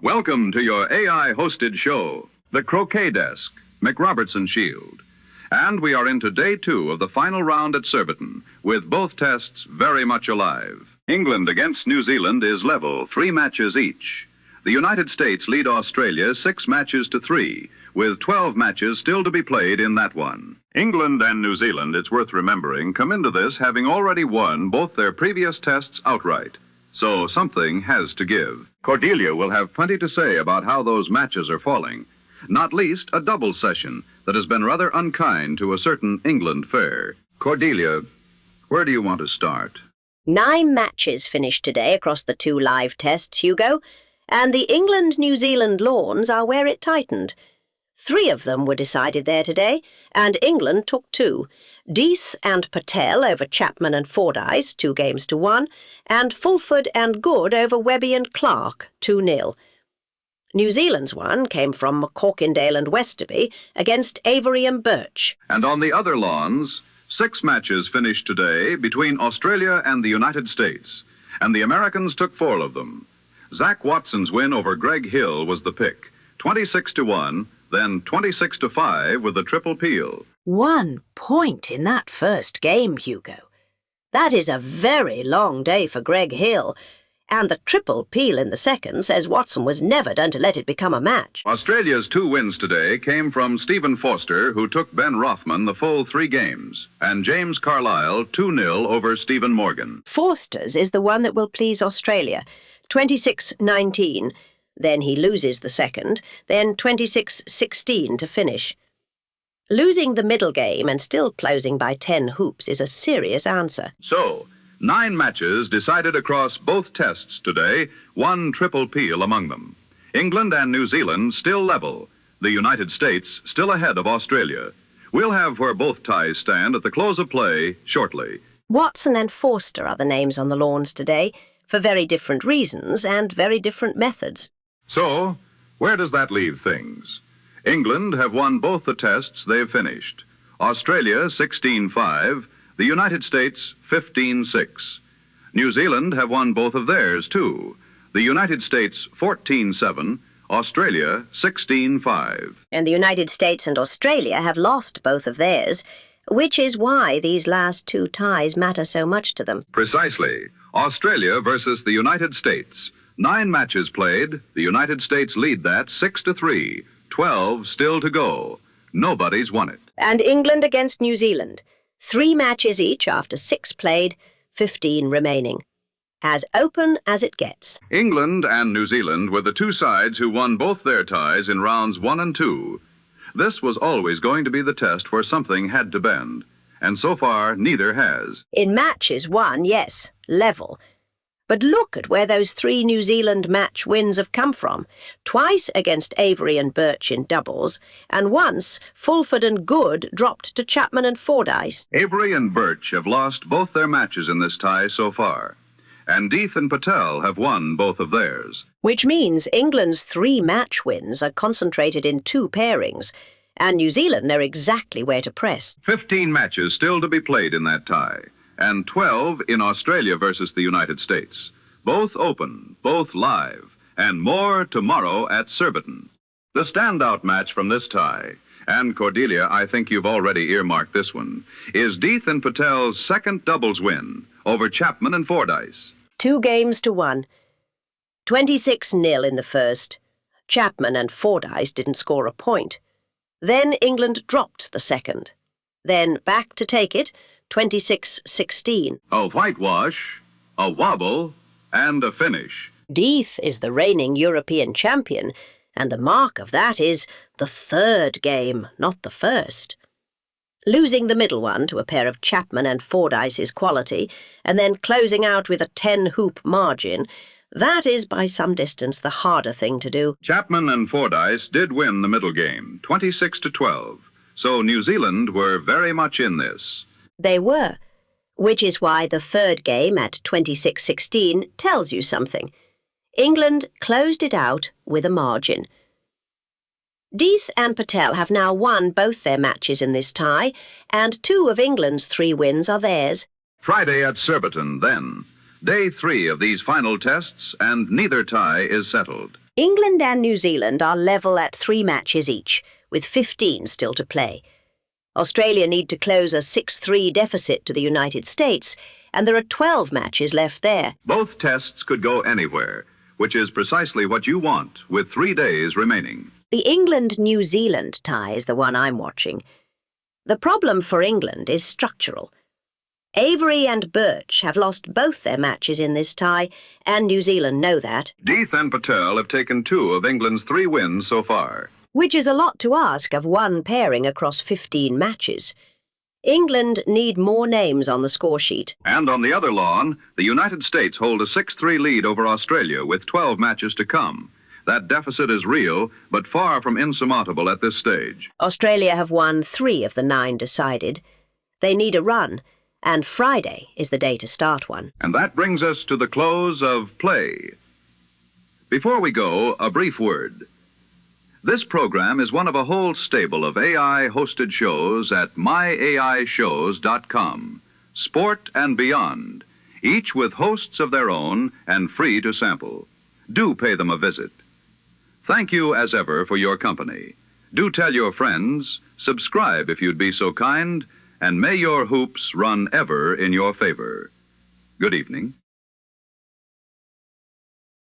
Welcome to your AI-hosted show, The Croquet Desk, MacRobertson Shield. And we are into day 2 of the final round at Surbiton, with both tests very much alive. England against New Zealand is level, 3 matches each. The United States lead Australia 6 matches to 3, with 12 matches still to be played in that one. England and New Zealand, it's worth remembering, come into this having already won both their previous tests outright. So something has to give. Cordelia will have plenty to say about how those matches are falling, not least a double session that has been rather unkind to a certain England fair. Cordelia, where do you want to start? 9 matches finished today across the 2 live tests, Hugo, and the England-New Zealand lawns are where it tightened. 3 of them were decided there today, and England took 2. Death and Patel over Chapman and Fordyce, 2 games to 1, and Fulford and Good over Webby and Clarke, 2-0. New Zealand's one came from McCorkindale and Westerby against Avery and Birch. And on the other lawns, 6 matches finished today between Australia and the United States, and the Americans took 4 of them. Zack Watson's win over Greg Hill was the pick, 26-1, then 26-5 with the triple peel. 1 point in that first game, Hugo. That is a very long day for Greg Hill, and the triple peel in the second says Watson was never done to let it become a match. Australia's 2 wins today came from Stephen Forster, who took Ben Rothman the full 3 games, and James Carlisle 2-0 over Stephen Morgan. Forster's is the one that will please Australia, 26-19. Then he loses the second, then 26-16 to finish. Losing the middle game and still closing by 10 hoops is a serious answer. So, 9 matches decided across both tests today, 1 triple peel among them. England and New Zealand still level, the United States still ahead of Australia. We'll have where both ties stand at the close of play shortly. Watson and Forster are the names on the lawns today, for very different reasons and very different methods. So, where does that leave things? England have won both the tests they've finished. Australia 16-5, the United States 15-6. New Zealand have won both of theirs, too. The United States 14-7, Australia 16-5. And the United States and Australia have lost both of theirs, which is why these last 2 ties matter so much to them. Precisely. Australia versus the United States. 9 matches played, the United States lead that 6-3, 12 still to go. Nobody's won it. And England against New Zealand. 3 matches each after 6 played, 15 remaining. As open as it gets. England and New Zealand were the 2 sides who won both their ties in rounds 1 and 2. This was always going to be the test where something had to bend, and so far neither has. In matches won, yes, level. But look at where those 3 New Zealand match wins have come from. Twice against Avery and Birch in doubles, and once Fulford and Good dropped to Chapman and Fordyce. Avery and Birch have lost both their matches in this tie so far, and Death and Patel have won both of theirs. Which means England's 3 match wins are concentrated in 2 pairings, and New Zealand know exactly where to press. 15 matches still to be played in that tie, and 12 in Australia versus the United States. Both open, both live, and more tomorrow at Surbiton. The standout match from this tie, and Cordelia, I think you've already earmarked this one, is Death and Patel's second doubles win over Chapman and Fordyce. 2 games to 1. 26-0 in the first. Chapman and Fordyce didn't score a point. Then England dropped the second. Then back to take it, 26-16. A whitewash, a wobble, and a finish. Death is the reigning European champion, and the mark of that is the 3rd game, not the first. Losing the middle one to a pair of Chapman and Fordyce's quality, and then closing out with a 10-hoop margin, that is by some distance the harder thing to do. Chapman and Fordyce did win the middle game, 26-12, so New Zealand were very much in this. They were, which is why the 3rd game at 26-16 tells you something. England closed it out with a margin. Death and Patel have now won both their matches in this tie, and 2 of England's 3 wins are theirs. Friday at Surbiton, then. Day 3 of these final tests, and neither tie is settled. England and New Zealand are level at 3 matches each, with 15 still to play. Australia need to close a 6-3 deficit to the United States, and there are 12 matches left there. Both tests could go anywhere, which is precisely what you want, with 3 days remaining. The England-New Zealand tie is the one I'm watching. The problem for England is structural. Avery and Birch have lost both their matches in this tie, and New Zealand know that. Death and Patel have taken 2 of England's 3 wins so far. Which is a lot to ask of one pairing across 15 matches. England need more names on the score sheet. And on the other lawn, the United States hold a 6-3 lead over Australia with 12 matches to come. That deficit is real, but far from insurmountable at this stage. Australia have won 3 of the 9 decided. They need a run, and Friday is the day to start one. And that brings us to the close of play. Before we go, a brief word. This program is one of a whole stable of AI-hosted shows at myaishows.com, sport and beyond, each with hosts of their own and free to sample. Do pay them a visit. Thank you, as ever, for your company. Do tell your friends, subscribe if you'd be so kind, and may your hoops run ever in your favor. Good evening.